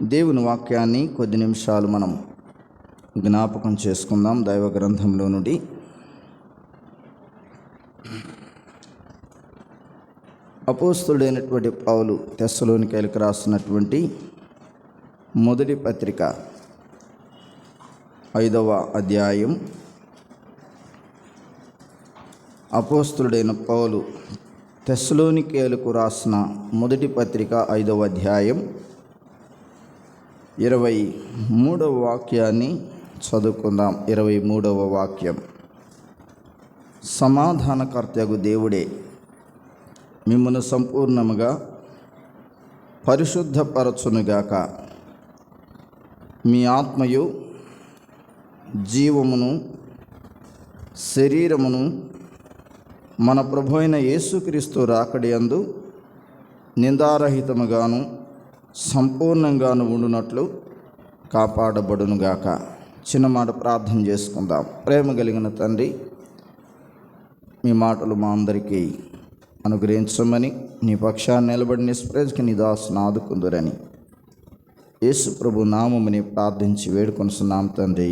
దేవుని వాక్యాన్ని కొద్ది నిమిషాలు మనం జ్ఞాపకం చేసుకుందాం. దైవ గ్రంథంలో నుండి అపోస్తలుడైనటువంటి పౌలు తెస్సలోనికైలకు రాసినటువంటి మొదటి పత్రిక 5వ అధ్యాయం. అపోస్తలుడైన పౌలు తెస్సలోనికైలకు రాసిన మొదటి పత్రిక 5వ అధ్యాయం 23వ వాక్యాన్ని చదువుకుందాం. 23వ వాక్యం: సమాధానకర్తయగు దేవుడే మిమ్మును సంపూర్ణముగా పరిశుద్ధపరచునుగాక. మీ ఆత్మయు జీవమును శరీరమును మన ప్రభు అయిన యేసుక్రీస్తు రాకడయందు నిందారహితముగాను సంపూర్ణంగాను ఉండునట్లు కాపాడబడునుగాక. చిన్న మాట ప్రార్థన చేసుకుందాం. ప్రేమ కలిగిన తండ్రి, మీ మాటలు మా అందరికీ అనుగ్రహించమని, నీ పక్షాన్ని నిలబడి నిష్ప్రయోజకి నీ దాసుని ఆదుకుందురని యేసు ప్రభు నామముని ప్రార్థించి వేడుకొనుచున్నాం తండ్రి,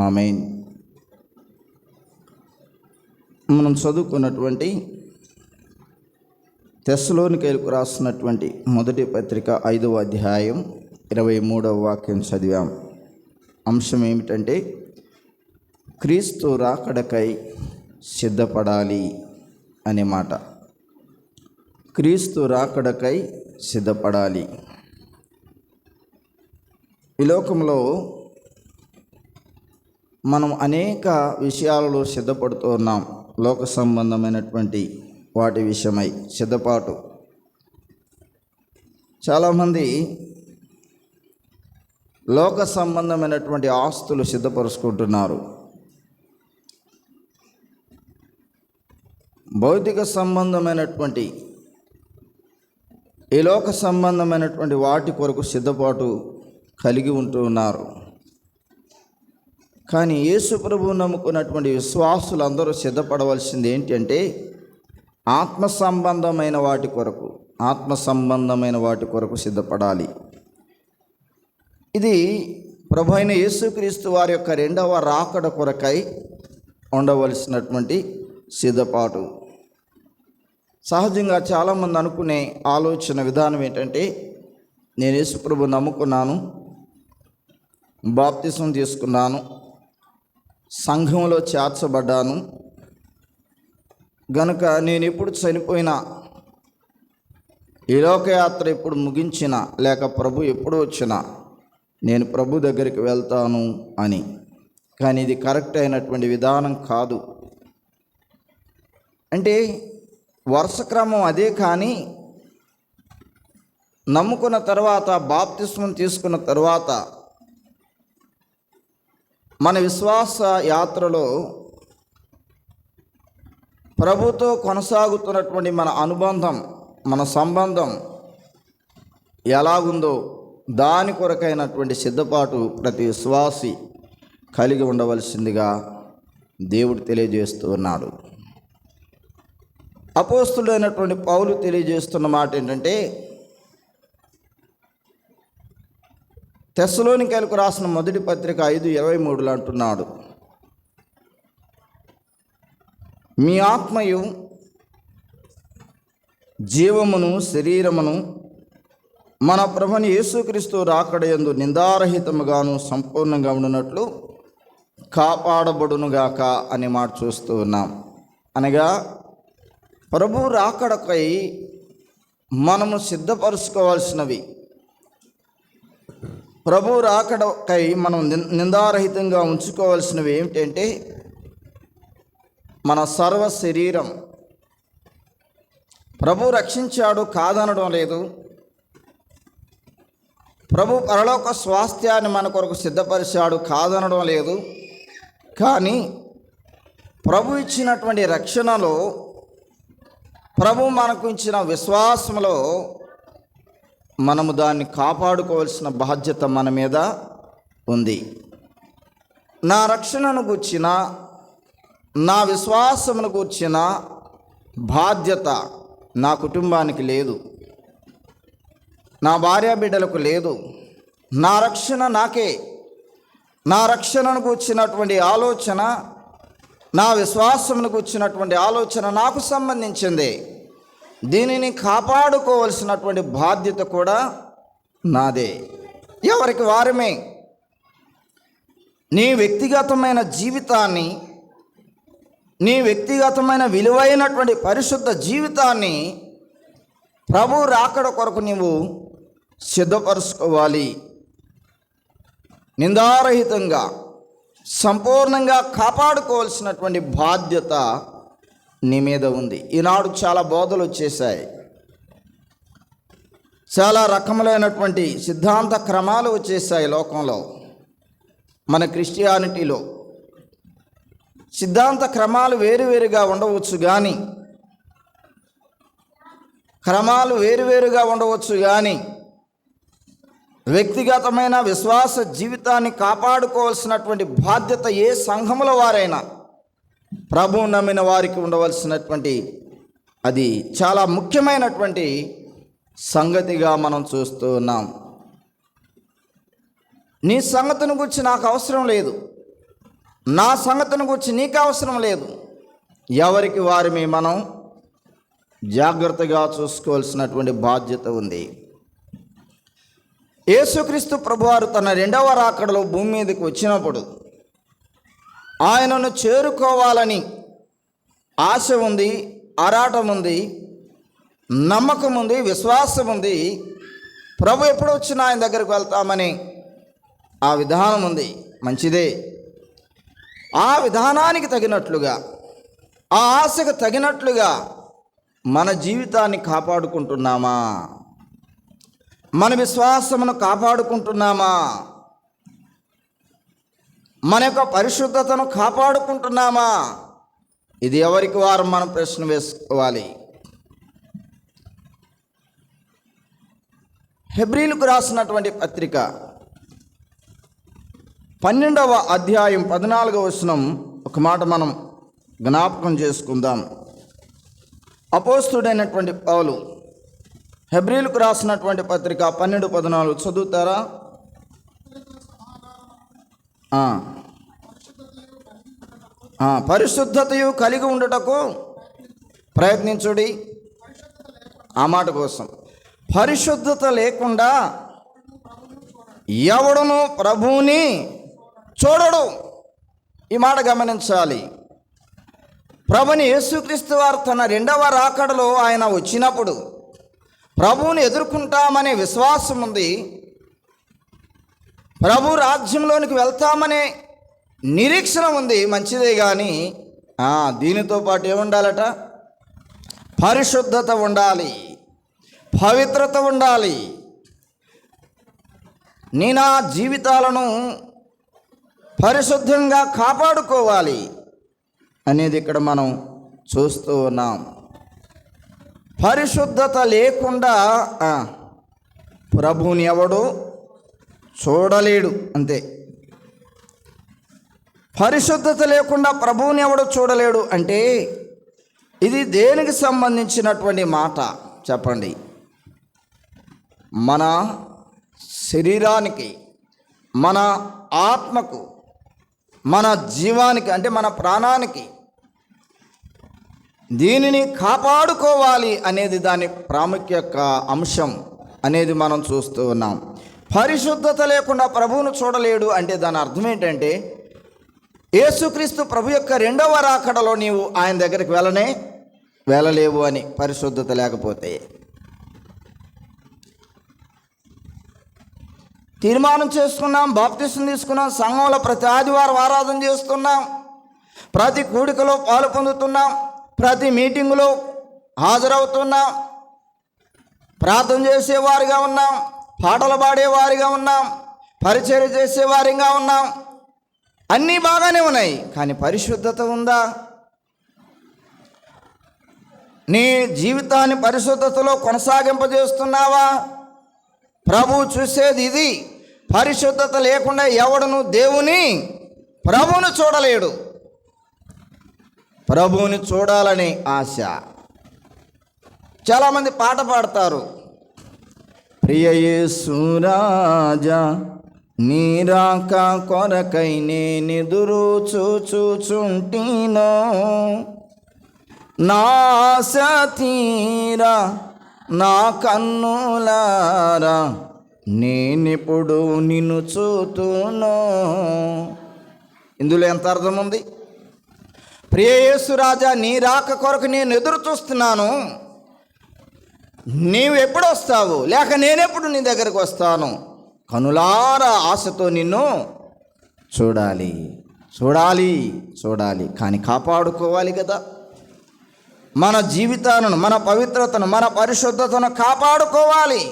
ఆమేన్. మనం చదువుకున్నటువంటి తెస్సలోనికైలకు రాసినటువంటి మొదటి పత్రిక 5వ అధ్యాయం 23వ వాక్యం చదివాం. అంశం ఏమిటంటే, క్రీస్తు రాకడకై సిద్ధపడాలి అనే మాట. క్రీస్తు రాకడకై సిద్ధపడాలి. ఈ లోకంలో మనం అనేక విషయాలలో సిద్ధపడుతూ ఉన్నాం. లోక సంబంధమైనటువంటి వాటి విషయమై సిద్ధపాటు. చాలామంది లోక సంబంధమైనటువంటి ఆస్తులు సిద్ధపరుచుకుంటున్నారు. భౌతిక సంబంధమైనటువంటి ఈ లోక సంబంధమైనటువంటి వాటి కొరకు సిద్ధపాటు కలిగి ఉంటూ ఉన్నారు. కానీ యేసు ప్రభువు నమ్ముకున్నటువంటి విశ్వాసులందరూ సిద్ధపడవలసింది ఏంటంటే, ఆత్మ సంబంధమైన వాటి కొరకు సిద్ధపడాలి. ఇది ప్రభు అయిన యేసుక్రీస్తు వారి యొక్క 2వ రాకడ కొరకై ఉండవలసినటువంటి సిద్ధపాటు. సహజంగా చాలామంది అనుకునే ఆలోచన విధానం ఏంటంటే, నేను యేసు ప్రభు నమ్ముకున్నాను, బాప్తిసం తీసుకున్నాను, సంఘంలో చేర్చబడ్డాను గనుక నేను ఎప్పుడు చనిపోయినా, ఈ లోకయాత్ర ఎప్పుడు ముగించినా, లేక ప్రభు ఎప్పుడు వచ్చినా నేను ప్రభు దగ్గరికి వెళ్తాను అని. కానీ ఇది కరెక్ట్ అయినటువంటి విధానం కాదు. అంటే వరుస క్రమం అదే, కానీ నమ్ముకున్న తర్వాత, బాప్తిస్మం తీసుకున్న తర్వాత మన విశ్వాస యాత్రలో ప్రభుతో కొనసాగుతున్నటువంటి మన అనుబంధం, మన సంబంధం ఎలాగుందో దాని కొరకైనటువంటి సిద్ధపాటు ప్రతి విశ్వాసి కలిగి ఉండవలసిందిగా దేవుడు తెలియజేస్తూ ఉన్నాడు. అపోస్తలుడైనటువంటి పౌలు తెలియజేస్తున్న మాట ఏంటంటే, తెస్సలోనికైలకు రాసిన మొదటి పత్రిక 5:23 అంటున్నాడు, మీ ఆత్మయు జీవమును శరీరమును మన ప్రభుని యేసుక్రీస్తు రాకడయందు నిందారహితముగాను సంపూర్ణంగా ఉండునట్లు కాపాడబడునుగాక అనే మాట చూస్తూ ఉన్నాం. అనగా ప్రభు రాకడకై మనము సిద్ధపరుచుకోవాల్సినవి, ప్రభు రాకడకై మనం నిందారహితంగా ఉంచుకోవాల్సినవి ఏమిటంటే, మన సర్వ శరీరం. ప్రభు రక్షించాడు, కాదనడం లేదు. ప్రభు పరలోక స్వాస్థ్యాన్ని మన కొరకు సిద్ధపరిచాడు, కాదనడం లేదు. కానీ ప్రభు ఇచ్చినటువంటి రక్షణలో, ప్రభు మనకు ఇచ్చిన విశ్వాసంలో మనము దాన్ని కాపాడుకోవాల్సిన బాధ్యత మన మీద ఉంది. నా రక్షణను గూర్చిన, నా విశ్వాసమును గూర్చిన బాధ్యత నా కుటుంబానికి లేదు, నా భార్య బిడ్డలకు లేదు, నా రక్షణ నాకే, నా రక్షణను కూర్చున్నటువంటి ఆలోచన, నా విశ్వాసమునకు వచ్చినటువంటి ఆలోచన నాకు సంబంధించింది. దీనిని కాపాడుకోవలసినటువంటి బాధ్యత కూడా నాదే. ఎవరికి వారమే నీ వ్యక్తిగతమైన జీవితాన్ని, నీ వ్యక్తిగతమైన విలువైనటువంటి పరిశుద్ధ జీవితాన్ని ప్రభు రాకడ కొరకు నీవు సిద్ధపరచుకోవాలి. నిందారహితంగా సంపూర్ణంగా కాపాడుకోవాల్సినటువంటి బాధ్యత నీ మీద ఉంది. ఈనాడు చాలా బోధలు వచ్చేసాయి, చాలా రకములైనటువంటి సిద్ధాంత క్రమాలు వచ్చేసాయి లోకంలో. మన క్రిస్టియానిటీలో సిద్ధాంత క్రమాలు వేరువేరుగా ఉండవచ్చు కానీ, వ్యక్తిగతమైన విశ్వాస జీవితాన్ని కాపాడుకోవాల్సినటువంటి బాధ్యత ఏ సంఘముల వారైనా ప్రభువు నమ్మిన వారికి ఉండవలసినటువంటి అది చాలా ముఖ్యమైనటువంటి సంగతిగా మనం చూస్తూ ఉన్నాం. నీ సంగతిని గురించి నాకు అవసరం లేదు, నా సంగతిని గురించి నీకు అవసరం లేదు. ఎవరికి వారిని మనం జాగ్రత్తగా చూసుకోవాల్సినటువంటి బాధ్యత ఉంది. యేసుక్రీస్తు ప్రభువారు తన రెండవ రాకడలో భూమి మీదకి వచ్చినప్పుడు ఆయనను చేరుకోవాలని ఆశ ఉంది, ఆరాటం ఉంది, నమ్మకం ఉంది, విశ్వాసం ఉంది. ప్రభు ఎప్పుడు వచ్చినా ఆయన దగ్గరికి వెళ్తామని ఆ విధానం ఉంది. మంచిదే. ఆ విధానానికి తగినట్లుగా, ఆ ఆశకు తగినట్లుగా మన జీవితాన్ని కాపాడుకుంటున్నామా? మన విశ్వాసమును కాపాడుకుంటున్నామా? మన యొక్క పరిశుద్ధతను కాపాడుకుంటున్నామా? ఇది ఎవరికి వారు మనం ప్రశ్న వేసుకోవాలి. హెబ్రీలకు రాసినటువంటి పత్రిక 12వ అధ్యాయం 14వ వచనం ఒక మాట మనం జ్ఞాపకం చేసుకుందాం. అపోస్తుడైనటువంటి పౌలు హెబ్రీలకు రాసినటువంటి పత్రిక 12:14 చదువుతారా? పరిశుద్ధతయు కలిగి ఉండుటకు ప్రయత్నించుడి. ఆ మాట కోసం, పరిశుద్ధత లేకుండా ఎవడును ప్రభువుని చూడడు. ఈ మాట గమనించాలి. ప్రభుని యేసుక్రీస్తు వారు తన రెండవ రాకడలో ఆయన వచ్చినప్పుడు ప్రభువుని ఎదుర్కొంటామనే విశ్వాసం ఉంది, ప్రభు రాజ్యంలోనికి వెళ్తామనే నిరీక్షణ ఉంది. మంచిదే. కానీ దీనితో పాటు ఏముండాలట? పరిశుద్ధత ఉండాలి, పవిత్రత ఉండాలి. నీ నా జీవితాలను పరిశుద్ధంగా కాపాడుకోవాలి అనేది ఇక్కడ మనం చూస్తూ ఉన్నాం. పరిశుద్ధత లేకుండా ప్రభువుని ఎవడు చూడలేడు. అంతే. పరిశుద్ధత లేకుండా ప్రభువుని ఎవడు చూడలేడు అంటే ఇది దేనికి సంబంధించినటువంటి మాట చెప్పండి? మన శరీరానికి, మన ఆత్మకు, మన జీవానికి, అంటే మన ప్రాణానికి. దీనిని కాపాడుకోవాలి అనేది దాని ప్రాముఖ్య అంశం అనేది మనం చూస్తూ ఉన్నాం. పరిశుద్ధత లేకుండా ప్రభువును చూడలేడు అంటే దాని అర్థం ఏంటంటే యేసుక్రీస్తు ప్రభు యొక్క రెండవ రాకడలో నీవు ఆయన దగ్గరికి వెళ్ళలేవు అని. పరిశుద్ధత లేకపోతే తీర్మానం చేసుకున్నాం, బాప్తిసం తీసుకున్నాం, సంఘంలో ప్రతి ఆదివారం ఆరాధన చేస్తున్నాం, ప్రతి కూడికలో పాలు పొందుతున్నాం, ప్రతి మీటింగులో హాజరవుతున్నాం, ప్రార్థన చేసేవారిగా ఉన్నాం, పాటలు పాడేవారిగా ఉన్నాం, పరిచర్య చేసేవారిగా ఉన్నాం. అన్నీ బాగానే ఉన్నాయి. కానీ పరిశుద్ధత ఉందా? నీ జీవితాన్ని పరిశుద్ధతలో కొనసాగింపజేస్తున్నావా? ప్రభువు చూసేది ఇది. పరిశుద్ధత లేకుండా ఎవడును ప్రభువును చూడలేడు. ప్రభువుని చూడాలని ఆశ. చాలామంది పాట పాడతారు, ప్రియ యేసు రాజా నీ రాక కొరకై నేనెదురు చూచుచుంటినో, నా ఆశ తీరా నా కన్నులారా నేనెప్పుడు నిన్ను చూతునో. ఇందులో ఎంత అర్థం ఉంది? ప్రియ యేసు రాజా నీ రాక కొరకు నేను ఎదురు చూస్తున్నాను, నీవు ఎప్పుడు వస్తావు, లేక నేనెప్పుడు నీ దగ్గరకు వస్తాను, కనులారా ఆశతో నిన్ను చూడాలి చూడాలి చూడాలి. కానీ కాపాడుకోవాలి కదా, మన జీవితాలను, మన పవిత్రతను, మన పరిశుద్ధతను కాపాడుకోవాలి.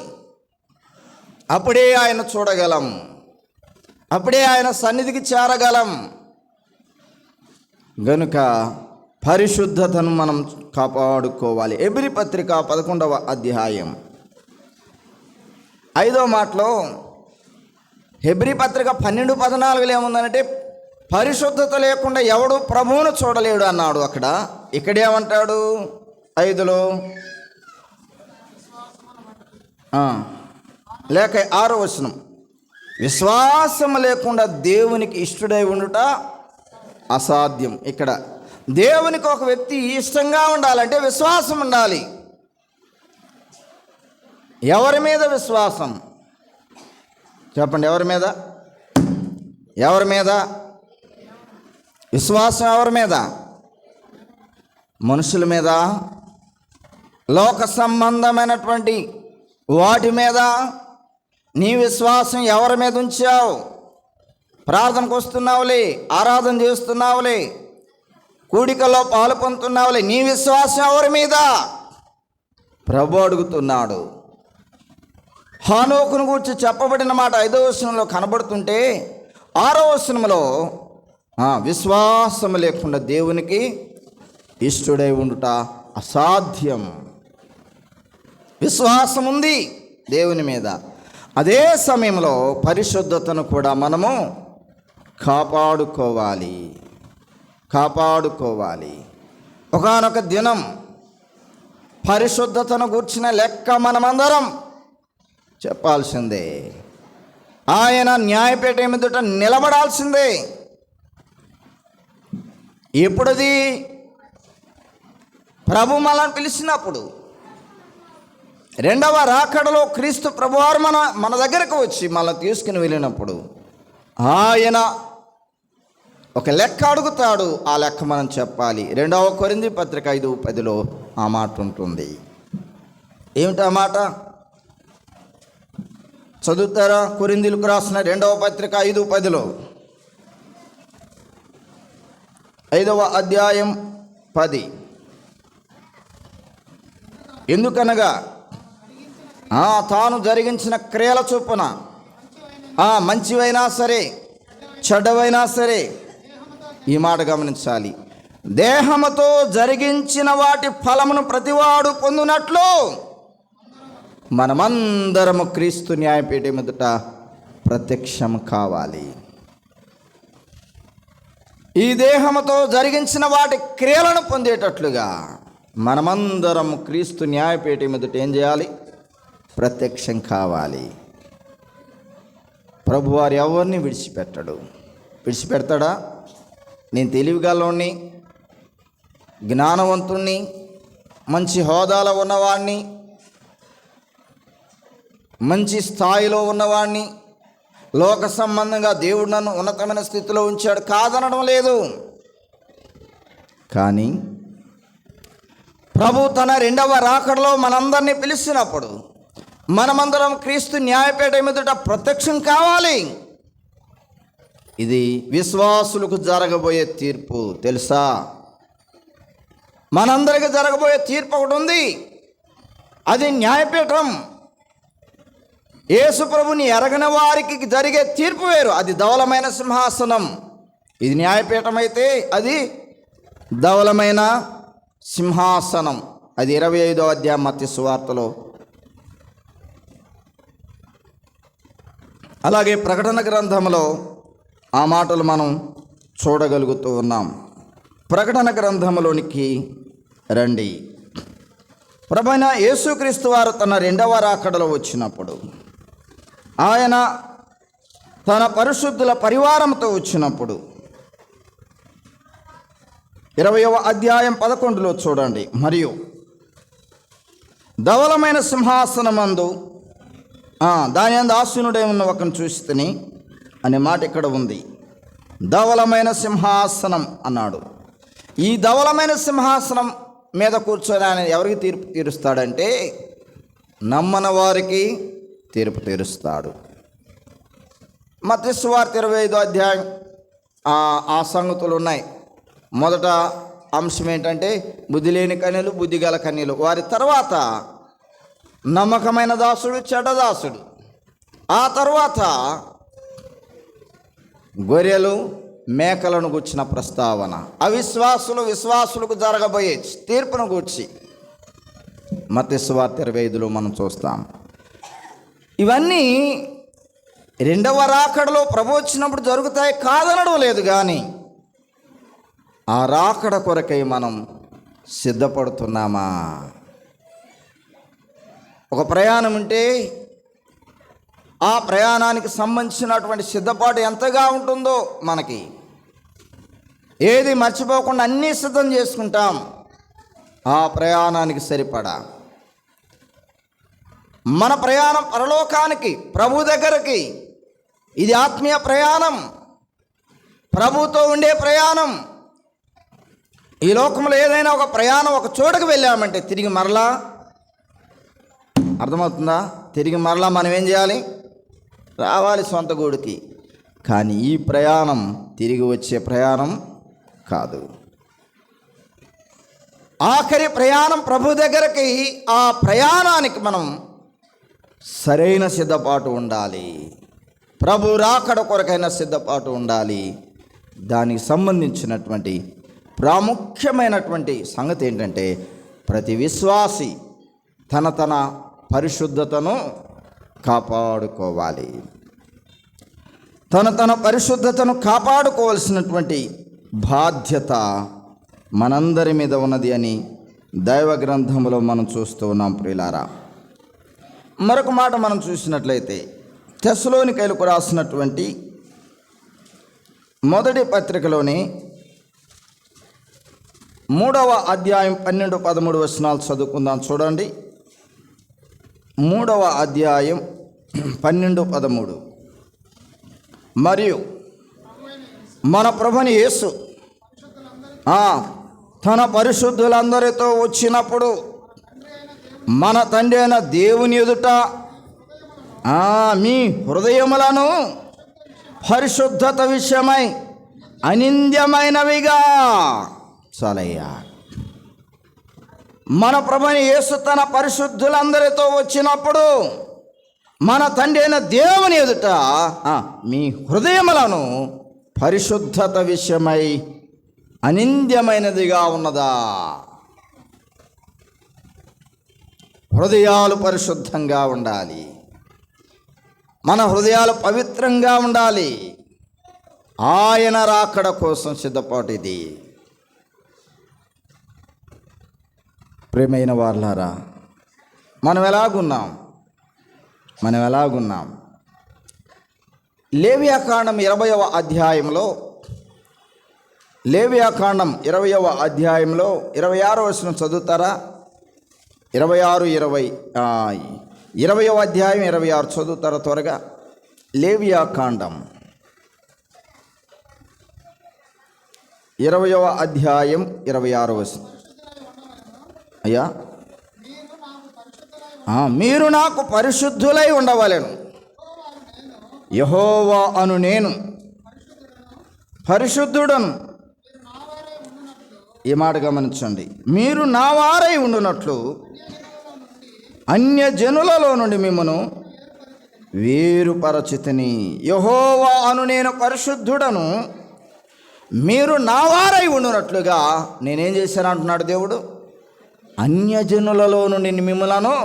అప్పుడే ఆయన చూడగలం, అప్పుడే ఆయన సన్నిధికి చేరగలం. గనుక పరిశుద్ధతను మనం కాపాడుకోవాలి. హెబ్రీ పత్రిక 11వ అధ్యాయం 5వ మాటలో, హెబ్రీ పత్రిక 12:14 ఏముందంటే, పరిశుద్ధత లేకుండా ఎవడు ప్రభువును చూడలేడు అన్నాడు. అక్కడ ఇక్కడేమంటాడు 5లో, లేక 6వ వచనం, విశ్వాసం లేకుండా దేవునికి ఇష్టడై ఉండుట అసాధ్యం. ఇక్కడ దేవునికి ఒక వ్యక్తి ఇష్టంగా ఉండాలంటే విశ్వాసం ఉండాలి. ఎవరి మీద విశ్వాసం చెప్పండి? ఎవరి మీద? ఎవరి మీద విశ్వాసం? ఎవరి మీద? మనుషుల మీద, లోక సంబంధమైనటువంటి వాటి మీద. నీ విశ్వాసం ఎవరి మీద ఉంచావు? ప్రార్థనకు వస్తున్నావులే, ఆరాధన చేస్తున్నావులే, కూడికలో పాలు పొందుతున్నావులే, నీ విశ్వాసం ఎవరి మీద? ప్రభు అడుగుతున్నాడు. హానోకును గురించి చెప్పబడిన మాట 5వ వచనంలో కనబడుతుంటే, 6వ వచనంలో విశ్వాసం లేకుండా దేవునికి ఇష్టడై ఉండుట అసాధ్యం. విశ్వాసం ఉంది దేవుని మీద, అదే సమయంలో పరిశుద్ధతను కూడా మనము కాపాడుకోవాలి. ఒకానొక దినం పరిశుద్ధతను గూర్చిన లెక్క మనమందరం చెప్పాల్సిందే. ఆయన న్యాయపీఠ ఎదుట నిలబడాల్సిందే. ఎప్పుడది? ప్రభు మనల్ని పిలిచినప్పుడు, రెండవ రాకడలో క్రీస్తు ప్రభువారు మన దగ్గరకు వచ్చి మనల్ని తీసుకుని వెళ్ళినప్పుడు ఆయన ఒక లెక్క అడుగుతాడు. ఆ లెక్క మనం చెప్పాలి. 2వ కొరింథీ పత్రిక 5:10లో ఆ మాట ఉంటుంది. ఏమిటా మాట? చదువుతారా? కొరింథీలకు రాసిన 2వ పత్రిక 5:10లో, 5వ అధ్యాయం 10. ఎందుకనగా తాను జరిగించిన క్రియల చొప్పున మంచివైనా సరే చెడ్డవైనా సరే, ఈ మాట గమనించాలి, దేహముతో జరిగించిన వాటి ఫలమును ప్రతివాడు పొందునట్లు మనమందరము క్రీస్తు న్యాయపీఠం ఎదుట ప్రత్యక్షం కావాలి. ఈ దేహముతో జరిగించిన వాటి క్రియలను పొందేటట్లుగా మనమందరం క్రీస్తు న్యాయపీఠం ఎదుట ఏం చేయాలి? ప్రత్యక్షం కావాలి. ప్రభువారు ఎవరిని విడిచిపెట్టడు. విడిచిపెడతాడా? నేను తెలివిగలవాణ్ణి, జ్ఞానవంతుణ్ణి, మంచి హోదాలో ఉన్నవాడిని, మంచి స్థాయిలో ఉన్నవాడిని, లోక సంబంధంగా దేవుడు నన్ను ఉన్నతమైన స్థితిలో ఉంచాడు కాదనడం లేదు. కానీ ప్రభు తన రెండవ రాకడలో మనందరినీ పిలిచినప్పుడు మనమందరం క్రీస్తు న్యాయపీఠం ఎదుట ప్రత్యక్షం కావాలి. ఇది విశ్వాసులకు జరగబోయే తీర్పు. తెలుసా? మనందరికీ జరగబోయే తీర్పు ఒకటి ఉంది. అది న్యాయపీఠం. యేసు ప్రభుని ఎరగని వారికి జరిగే తీర్పు వేరు. అది ధవలమైన సింహాసనం. ఇది న్యాయపీఠం అయితే అది ధవలమైన సింహాసనం. అది 25వ అధ్యాయం మత్తయి సువార్తలో. అలాగే ప్రకటన గ్రంథంలో ఆ మాటలు మనం చూడగలుగుతూ ఉన్నాం. ప్రకటన గ్రంథంలోనికి రండి. ప్రభువైన యేసుక్రీస్తు వారు తన రెండవ రాకడలో వచ్చినప్పుడు, ఆయన తన పరిశుద్ధుల పరివారంతో వచ్చినప్పుడు 20వ అధ్యాయం 11లో చూడండి. మరియు ధవలమైన సింహాసనమందు దాని అందు ఆసీనుడై ఉన్న ఒకరిని చూసితిని అనే మాట ఇక్కడ ఉంది. ధవలమైన సింహాసనం అన్నాడు. ఈ ధవలమైన సింహాసనం మీద కూర్చొని ఆయన ఎవరికి తీర్పు తీరుస్తాడంటే నమ్మని వారికి తీర్పు తీరుస్తాడు. మత్తయి సువార్త 25వ అధ్యాయం ఆ సంగతులు ఉన్నాయి. మొదట అంశం ఏంటంటే బుద్ధి లేని కన్యలు, బుద్ధిగల కన్యలు. వారి తర్వాత నమ్మకమైన దాసుడు, చెడ్డదాసుడు. ఆ తర్వాత గొర్రెలు, మేకలను గూర్చిన ప్రస్తావన. విశ్వాసులకు జరగబోయే తీర్పును గూర్చి మత్తయి సువార్త 25లో మనం చూస్తాం. ఇవన్నీ రెండవ రాకడలో ప్రభు వచ్చినప్పుడు జరుగుతాయి కాదనడం లేదు, కానీ ఆ రాకడ కొరకై మనం సిద్ధపడుతున్నామా? ఒక ప్రయాణం ఉంటే ఆ ప్రయాణానికి సంబంధించినటువంటి సిద్ధపాటు ఎంతగా ఉంటుందో మనకి, ఏది మర్చిపోకుండా అన్నీ సిద్ధం చేసుకుంటాం ఆ ప్రయాణానికి సరిపడా. మన ప్రయాణం పరలోకానికి, ప్రభు దగ్గరికి. ఇది ఆత్మీయ ప్రయాణం, ప్రభుతో ఉండే ప్రయాణం. ఈ లోకంలో ఏదైనా ఒక ప్రయాణం ఒక చోటకు వెళ్ళామంటే తిరిగి మరలా, అర్థమవుతుందా? తిరిగి మరలా మనం ఏం చేయాలి? రావాలి సొంత గూడికి. కానీ ఈ ప్రయాణం తిరిగి వచ్చే ప్రయాణం కాదు. ఆఖరి ప్రయాణం ప్రభు దగ్గరికి. ఆ ప్రయాణానికి మనం సరైన సిద్ధపాటు ఉండాలి. ప్రభు రాకడ కొరకైన సిద్ధపాటు ఉండాలి. దానికి సంబంధించినటువంటి ప్రాముఖ్యమైనటువంటి సంగతి ఏంటంటే ప్రతి విశ్వాసి తన పరిశుద్ధతను కాపాడుకోవాలి. తన పరిశుద్ధతను కాపాడుకోవాల్సినటువంటి బాధ్యత మనందరి మీద ఉన్నది అని దైవ గ్రంథములో మనం చూస్తూ ఉన్నాం. ప్రియులారా, మరొక మాట మనం చూసినట్లయితే తెస్సలోనికైలకు రాసినటువంటి మొదటి పత్రికలోని 3వ అధ్యాయం 12-13 వచనాలు చదువుకుందాం. చూడండి, 3వ అధ్యాయం 12-13. మరియు మన ప్రభుని యేసు తన పరిశుద్ధులందరితో వచ్చినప్పుడు మన తండ్రి అయిన దేవుని ఎదుట మీ హృదయములను పరిశుద్ధత విషయమై అనింద్యమైనవిగా చాలయ్యా. మన ప్రభుని యేసు తన పరిశుద్ధులందరితో వచ్చినప్పుడు మన తండ్రి అయిన దేవుని ఎదుట మీ హృదయములను పరిశుద్ధత విషయమై అనింద్యమైనదిగా ఉన్నదా? హృదయాలు పరిశుద్ధంగా ఉండాలి. మన హృదయాలు పవిత్రంగా ఉండాలి. ఆయన రాకడ కోసం సిద్ధపాటు ఇది. ప్రియమైన వారలారా, మనం ఎలాగున్నాం? లేవియాకాండం 20వ అధ్యాయంలో 20వ అధ్యాయంలో 26వ వచనం చదువుతారా? 20వ అధ్యాయం 26 చదువుతారా త్వరగా? లేవియాకాండం 20వ అధ్యాయం 26వ వచనం. అయ్యా, మీరు నాకు పరిశుద్ధులై ఉండవలెను, యెహోవా అను నేను పరిశుద్ధుడను. ఈ మాట గమనించండి. మీరు నా వారై ఉండునట్లు అన్యజనులలో నుండి మిమ్మను వేరుపరచితిని. యెహోవా అను నేను పరిశుద్ధుడను, మీరు నా వారై ఉండునట్లుగా నేనేం చేశాను అంటున్నాడు దేవుడు. అన్యజనులలో నుండి మిమ్మలను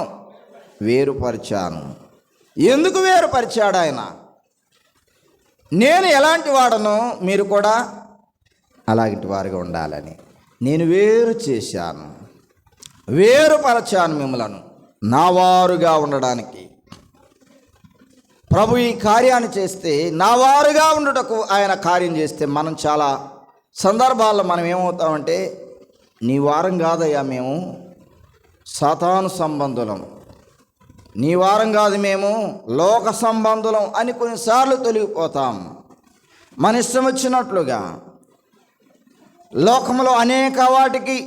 వేరుపరిచాను. ఎందుకు వేరుపరిచాడు ఆయన? నేను ఎలాంటి వాడనో మీరు కూడా అలాంటి వారిగా ఉండాలని నేను వేరు చేశాను. వేరుపరచాను మిమ్మలను నా వారుగా ఉండడానికి. ప్రభు ఈ కార్యాన్ని చేస్తే, నా వారుగా ఉండుటకు ఆయన కార్యం చేస్తే, మనం చాలా సందర్భాల్లో మనం ఏమవుతామంటే, నీ వారం కాదయ్యా, మేము సాతాను సంబంధులం, నీ వారం కాదు, మేము లోక సంబంధులం అని కొన్నిసార్లు తొలగిపోతాం. మన ఇష్టం వచ్చినట్లుగా లోకంలో అనేక వాటికి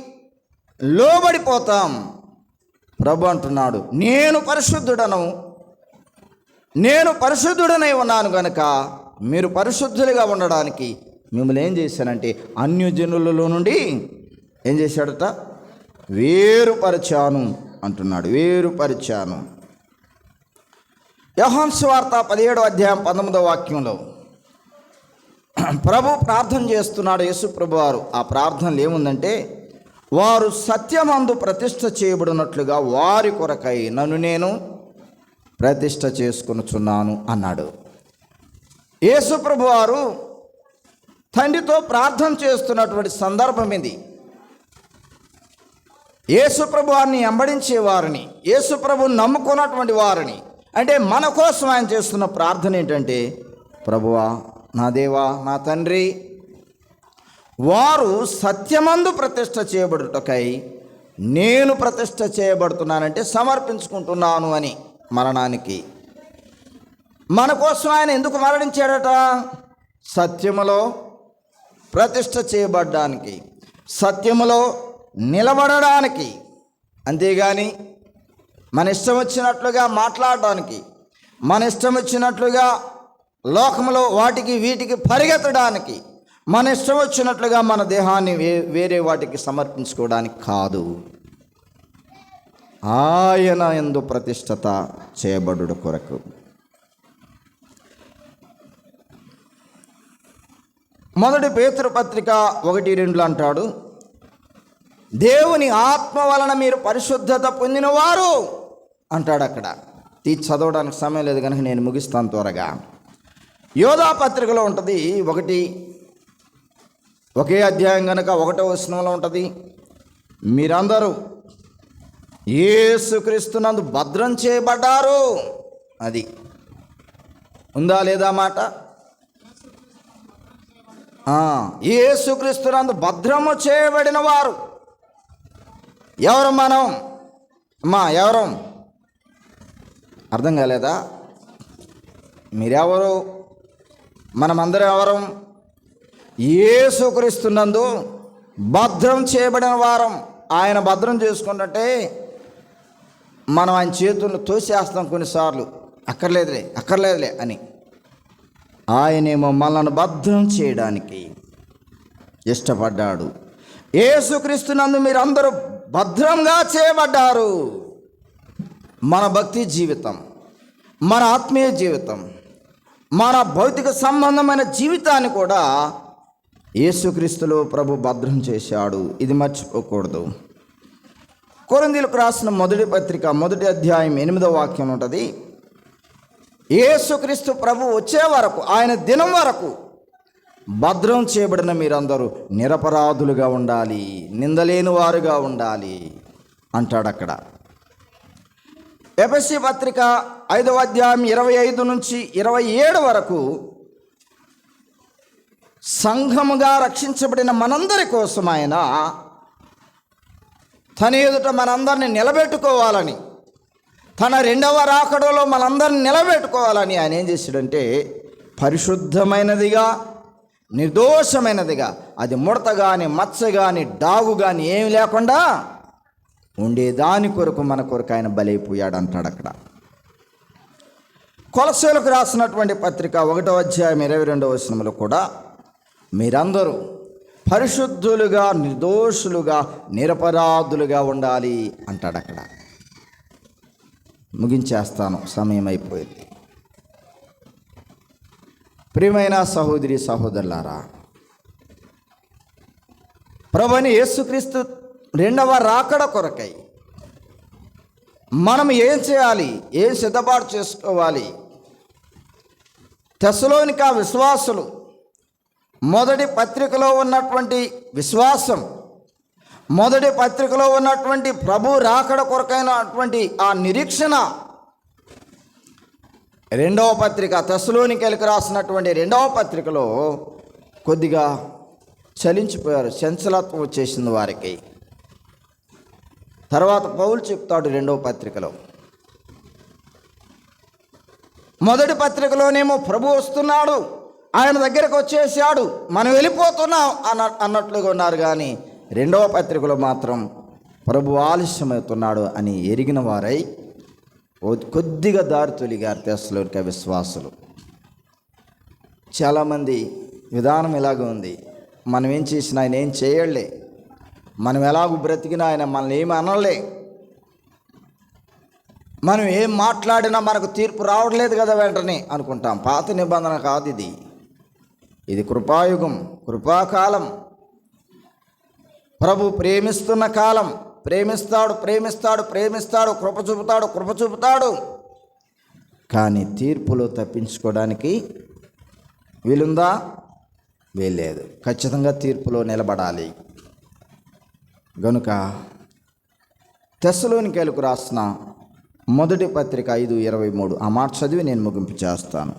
లోబడిపోతాం. ప్రభు అంటున్నాడు, నేను పరిశుద్ధుడనై ఉన్నాను గనుక మీరు పరిశుద్ధులుగా ఉండడానికి మిమ్మల్ని ఏం చేశానంటే అన్యజనులలో నుండి ఏం చేశాడట, వేరుపరిచాను అంటున్నాడు. వేరుపరిచాను. యోహాను సువార్త 17వ అధ్యాయం 19వ వాక్యంలో ప్రభు ప్రార్థన చేస్తున్నాడు, యేసు ప్రభు వారు. ఆ ప్రార్థనలు ఏముందంటే, వారు సత్యమందు ప్రతిష్ఠ చేయబడినట్లుగా వారి కొరకై నన్ను నేను ప్రతిష్ఠ చేసుకొనుచున్నాను అన్నాడు. యేసు ప్రభు వారు తండ్రితో ప్రార్థన చేస్తున్నటువంటి సందర్భం ఇది. యేసు ప్రభు వారిని వెంబడించే వారిని, యేసు ప్రభువుని నమ్ముకున్నటువంటి వారిని, అంటే మన కోసం ఆయన చేస్తున్న ప్రార్థన ఏంటంటే, ప్రభువా, నా దేవా, నా తండ్రి, వారు సత్యమందు ప్రతిష్ఠ చేయబడుటకై నేను ప్రతిష్ఠ చేయబడుతున్నానంటే సమర్పించుకుంటున్నాను అని. మరణానికి మన కోసం ఆయన ఎందుకు మరణించాడట? సత్యములో ప్రతిష్ఠ చేయబడ్డానికి, సత్యములో నిలబడడానికి. అంతేగాని మన ఇష్టం వచ్చినట్లుగా మాట్లాడడానికి, మన ఇష్టం వచ్చినట్లుగా లోకంలో వాటికి వీటికి పరిగెత్తడానికి, మన ఇష్టం వచ్చినట్లుగా మన దేహాన్ని వేరే వాటికి సమర్పించుకోవడానికి కాదు. ఆయన యందు ప్రతిష్ఠత చేయబడుట కొరకు. మొదటి పేతురు పత్రిక 1:2 అంటాడు, దేవుని ఆత్మ వలన మీరు పరిశుద్ధత పొందినవారు అంటాడు. అక్కడ తీసి చదవడానికి సమయం లేదు కనుక నేను ముగిస్తాను త్వరగా. యోధా పత్రికలో ఉంటుంది, ఒకే అధ్యాయం కనుక 1వ వచనంలో ఉంటుంది, మీరందరూ యేసుక్రీస్తునందు భద్రం చేయబడ్డారు. అది ఉందా లేదా మాట? యేసుక్రీస్తునందు భద్రము చేయబడిన వారు ఎవరు? మనం ఎవరు? అర్థం కాలేదా? మీరెవరు? మనమందరం ఎవరు? యేసుక్రీస్తునందు భద్రం చేయబడిన వారం. ఆయన భద్రం చేసుకుంటే మనం ఆయన చేతులను తోసేస్తాం కొన్నిసార్లు, అక్కర్లేదులే అని. ఆయనేమో మనల్ని భద్రం చేయడానికి ఇష్టపడ్డాడు. యేసుక్రీస్తునందు మీరందరూ భద్రంగా చేయబడ్డారు. మన భక్తి జీవితం, మన ఆత్మీయ జీవితం, మన భౌతిక సంబంధమైన జీవితాన్ని కూడా యేసుక్రీస్తులో ప్రభు భద్రం చేశాడు. ఇది మర్చిపోకూడదు. కొరింథీయులకు రాసిన మొదటి పత్రిక 1వ అధ్యాయం 8వ వాక్యం ఉంటుంది, యేసుక్రీస్తు ప్రభు వచ్చే వరకు, ఆయన దినం వరకు భద్రం చేయబడిన మీరందరూ నిరపరాధులుగా ఉండాలి, నిందలేని వారుగా ఉండాలి అంటాడు అక్కడ. ఎఫెసీ పత్రిక 5వ అధ్యాయం 25 నుంచి 27 వరకు సంఘముగా రక్షించబడిన మనందరి కోసం ఆయన తన ఎదుట మనందరిని నిలబెట్టుకోవాలని, తన 2వ రాకడలో మనందరిని నిలబెట్టుకోవాలని ఆయన ఏం చేశాడంటే, పరిశుద్ధమైనదిగా, నిర్దోషమైనదిగా, అది ముడత కానీ, మచ్చ కానీ, డాగు కానీ ఏమి లేకుండా ఉండేదాని కొరకు మన కొరకు ఆయన బలైపోయాడు అంటాడు అక్కడ. కొలస్సీయులకు రాసినటువంటి పత్రిక 1వ అధ్యాయం 22వ వచనంలో కూడా మీరందరూ పరిశుద్ధులుగా, నిర్దోషులుగా, నిరపరాధులుగా ఉండాలి అంటాడు అక్కడ. ముగించేస్తాను, సమయం అయిపోయింది. ప్రియమైన సహోదరి సహోదరులారా, ప్రభువైన యేసుక్రీస్తు 2వ రాకడ కొరకై మనం ఏం చేయాలి? ఏం సిద్ధపాటు చేసుకోవాలి? తెస్సలోనిక విశ్వాసులు మొదటి పత్రికలో ఉన్నటువంటి విశ్వాసం, మొదటి పత్రికలో ఉన్నటువంటి ప్రభు రాకడ కొరకైనటువంటి ఆ నిరీక్షణ రెండవ పత్రిక తెస్సలోనికైలకు రాసినటువంటి రెండవ పత్రికలో కొద్దిగా చలించిపోయారు, చంచలత్వం వచ్చేసింది వారికి. తర్వాత పౌలు చెప్తాడు రెండవ పత్రికలో, మొదటి పత్రికలోనేమో ప్రభు వస్తున్నాడు, ఆయన దగ్గరకు వచ్చేసాడు, మనం వెళ్ళిపోతున్నాం అన్నట్లుగా ఉన్నారు. కానీ రెండవ పత్రికలో మాత్రం ప్రభు ఆలస్యమవుతున్నాడు అని ఎరిగిన వారై కొద్దిగా దారి తొలిగారు తెస్సలోనిక విశ్వాసులు. చాలామంది విధానం ఇలాగ ఉంది, మనం ఏం చేసినా ఆయన ఏం చేయలే, మనం ఎలాగూ బ్రతికినా ఆయన మనల్ని ఏమి అనలే, మనం ఏం మాట్లాడినా మనకు తీర్పు రావట్లేదు కదా వెంటనే అనుకుంటాం. పాత నిబంధన కాదు ఇది, ఇది కృపాయుగం, కృపాకాలం. ప్రభు ప్రేమిస్తున్న కాలం. ప్రేమిస్తాడు ప్రేమిస్తాడు ప్రేమిస్తాడు, కృప చూపుతాడు కృప చూపుతాడు. కానీ తీర్పులో తప్పించుకోవడానికి వీలుందా? వీల్లేదు. ఖచ్చితంగా తీర్పులో నిలబడాలి. గనుక తెస్సలోనికైలకు రాసిన మొదటి పత్రిక 5:23 ఆ మాట చదివి నేను ముగింపు చేస్తాను.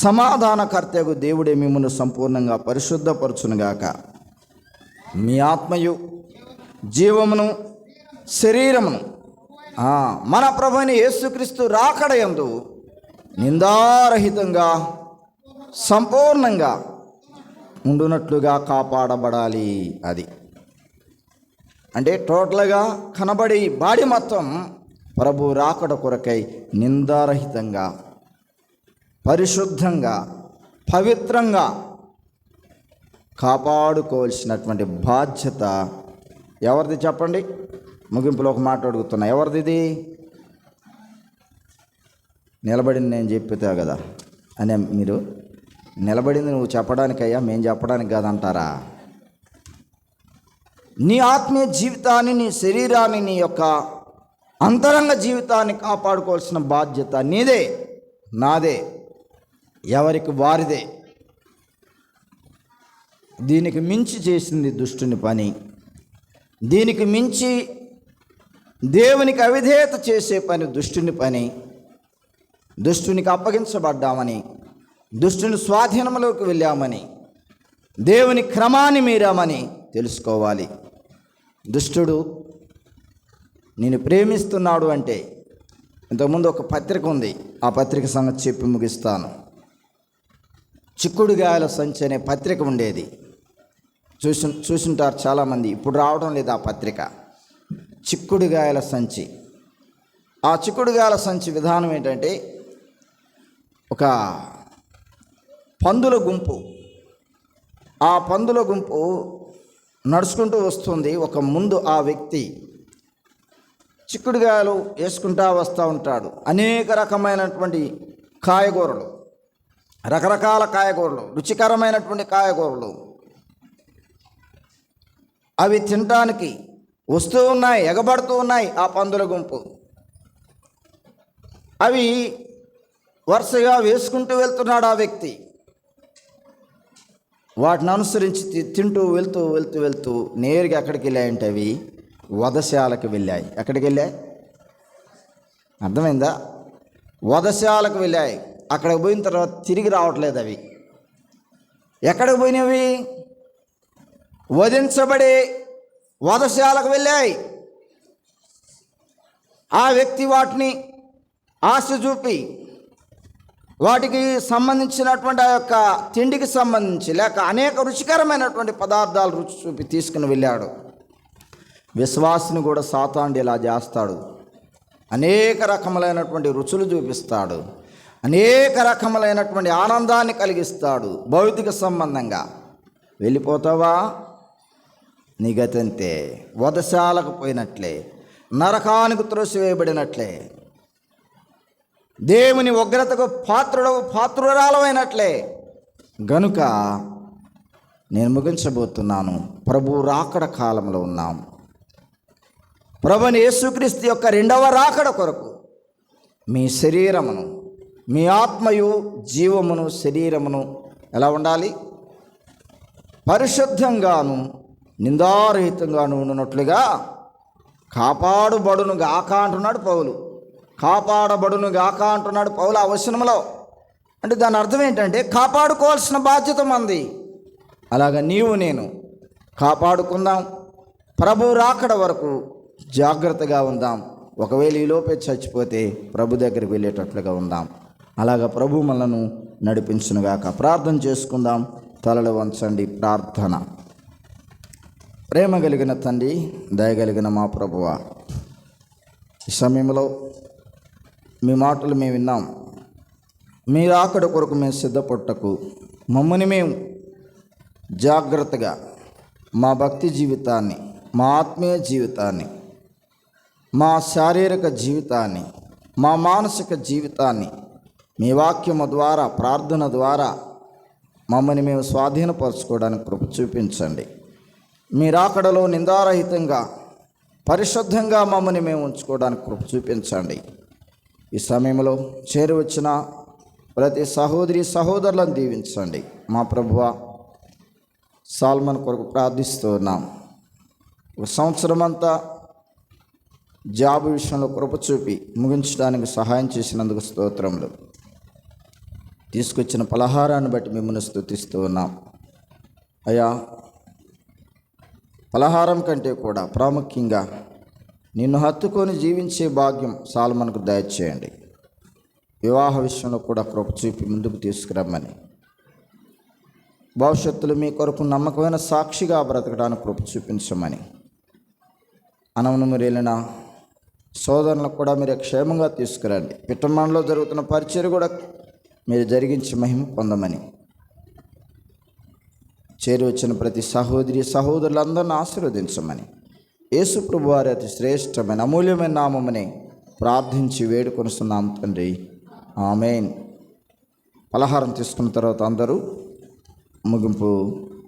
సమాధానకర్తకు దేవుడే మిమ్మును సంపూర్ణంగా పరిశుద్ధపరచునుగాక, మీ ఆత్మయు జీవమును శరీరమును మన ప్రభువైన యేసుక్రీస్తు రాకడయందు నిందారహితంగా సంపూర్ణంగా ఉండునట్లుగా కాపాడబడాలి. అది అంటే టోటల్గా కనబడి బాడీ మొత్తం ప్రభు రాకడ కొరకై నిందారహితంగా, పరిశుద్ధంగా, పవిత్రంగా కాపాడుకోవాల్సినటువంటి బాధ్యత ఎవరిది చెప్పండి? ముగింపులో ఒక మాట అడుగుతున్నా, ఎవరిది ఇది? నిలబడింది నేను చెప్తా కదా అనే మీరు నిలబడింది నువ్వు చెప్పడానికయ్యా, మేము చెప్పడానికి కాదంటారా? నీ ఆత్మీయ జీవితాన్ని, నీ శరీరాన్ని, నీ యొక్క అంతరంగ జీవితాన్ని కాపాడుకోవాల్సిన బాధ్యత నీదే, నాదే, ఎవరికి వారిదే. దీనికి మించి చేసింది దుష్టుని పని. దీనికి మించి దేవునికి అవిధేయత చేసే పని దుష్టుని పని. దుష్టునికి అప్పగించబడ్డామని, దుష్టుని స్వాధీనంలోకి వెళ్ళామని, దేవుని క్రమాన్ని మీరామని తెలుసుకోవాలి. దుష్టుడు నేను ప్రేమిస్తున్నాడు అంటే, ఇంతకుముందు ఒక పత్రిక ఉంది, ఆ పత్రిక సంగతి చెప్పి ముగిస్తాను. చిక్కుడుగాయల సంచి అనే పత్రిక ఉండేది, చూసుంటారు చాలామంది. ఇప్పుడు రావడం లేదు ఆ పత్రిక. చిక్కుడుగాయల సంచి. ఆ చిక్కుడుగాయల సంచి విధానం ఏంటంటే, ఒక పందుల గుంపు, ఆ పందుల గుంపు నడుచుకుంటూ వస్తుంది. ఒక ముందు ఆ వ్యక్తి చిక్కుడుగాయలు వేసుకుంటూ వస్తూ ఉంటాడు. అనేక రకమైనటువంటి కాయగూరలు, రకరకాల కాయగూరలు, రుచికరమైనటువంటి కాయగూరలు అవి తినటానికి వస్తూ ఉన్నాయి, ఎగబడుతూ ఉన్నాయి ఆ పందుల గుంపు. అవి వరుసగా వేసుకుంటూ వెళ్తున్నాడు ఆ వ్యక్తి. వాటిని అనుసరించి తింటూ వెళ్తూ వెళ్తూ వెళ్తూ నేరుగా ఎక్కడికి వెళ్ళాయంటే అవి వధశాలకు వెళ్ళాయి. ఎక్కడికి వెళ్ళాయి? అర్థమైందా? వధశాలకు వెళ్ళాయి. అక్కడికి పోయిన తర్వాత తిరిగి రావట్లేదు అవి. ఎక్కడికి పోయినవి? వధించబడి వధశాలకు వెళ్ళాయి. ఆ వ్యక్తి వాటిని ఆశ చూపి, వాటికి సంబంధించినటువంటి ఆ యొక్క తిండికి సంబంధించి లేక అనేక రుచికరమైనటువంటి పదార్థాలు రుచి చూపి తీసుకుని వెళ్ళాడు. విశ్వాసిని కూడా సాతానుడు ఇలా చేస్తాడు. అనేక రకములైనటువంటి రుచులు చూపిస్తాడు, అనేక రకములైనటువంటి ఆనందాన్ని కలిగిస్తాడు. భౌతిక సంబంధంగా వెళ్ళిపోతావా, నీ గతంతే, వధశాలకు పోయినట్లే, నరకానికి త్రోసివేయబడినట్లే, దేవుని ఉగ్రతకు పాత్రురాలమైనట్లే. గనుక నేను ముగించబోతున్నాను. ప్రభు రాకడ కాలంలో ఉన్నాం. ప్రభుని యేసుక్రీస్తు యొక్క రెండవ రాకడ కొరకు మీ శరీరమును, మీ ఆత్మయు జీవమును శరీరమును ఎలా ఉండాలి? పరిశుద్ధంగాను నిందారహితంగా ఉండునట్లుగా కాపాడుబడును గాక అంటున్నాడు పౌలు. కాపాడబడును గాక అంటున్నాడు పౌలు ఆ వచనంలో. అంటే దాని అర్థం ఏంటంటే కాపాడుకోవాల్సిన బాధ్యత మంది. అలాగా నీవు నేను కాపాడుకుందాం. ప్రభు రాకడ వరకు జాగ్రత్తగా ఉందాం. ఒకవేళ ఈలోపే చచ్చిపోతే ప్రభు దగ్గరికి వెళ్ళేటట్లుగా ఉందాం. అలాగా ప్రభు మనలను నడిపించునుగాక. ప్రార్థన చేసుకుందాం. తలలు వంచండి. ప్రార్థన. ప్రేమ కలిగిన తండ్రి, దయగలిగిన మా ప్రభువా, ఈ సమయంలో మీ మాటలు మేము విన్నాం. మీ రాకడ కొరకు మేము సిద్ధపట్టకు మమ్మల్ని మేము జాగ్రత్తగా మా భక్తి జీవితాన్ని, మా ఆత్మీయ జీవితాన్ని, మా శారీరక జీవితాన్ని, మా మానసిక జీవితాన్ని మీ వాక్యము ద్వారా, ప్రార్థన ద్వారా మమ్మల్ని మేము స్వాధీనపరచుకోవడానికి కృప చూపించండి. మీ రాకడలో నిందారహితంగా పరిశుద్ధంగా మమ్మల్ని మేము ఉంచుకోవడానికి కృప చూపించండి. ఈ సమయంలో చేరువచ్చిన ప్రతి సహోదరి సహోదరులను దీవించండి. మా ప్రభువా, సాల్మన్ కొరకు ప్రార్థిస్తూ ఉన్నాం. ఒక సంవత్సరం అంతా జాబ్ విషయంలో కృప చూపి ముగించడానికి సహాయం చేసినందుకు స్తోత్రములు. తీసుకొచ్చిన పలహారాన్ని బట్టి మిమ్మల్ని స్తుతిస్తూ ఉన్నాం. అయ్యా, పలహారం కంటే కూడా ప్రాముఖ్యంగా నిన్ను హత్తుకొని జీవించే భాగ్యం సాల్మన్కు దయచేయండి. వివాహ విషయంలో కూడా కృప చూపి ముందుకు తీసుకురమ్మని, భవిష్యత్తులో మీ కొరకు నమ్మకమైన సాక్షిగా బ్రతకడానికి కృప చూపించమని, అనవను మీరు వెళ్ళిన సోదరులకు కూడా మీరు క్షేమంగా తీసుకురండి. పిట్టమండలో జరుగుతున్న పరిచయం కూడా మీరు జరిగించి మహిమ పొందమని, చేరి వచ్చిన ప్రతి సహోదరి సహోదరులందరినీ ఆశీర్వదించమని యేసు ప్రభు వారి అతి శ్రేష్టమైన అమూల్యమైన నామముని ప్రార్థించి వేడుకొనుస్తున్నాం తండ్రి. ఆమేన్. పలహారం తీసుకున్న తర్వాత అందరూ ముగింపు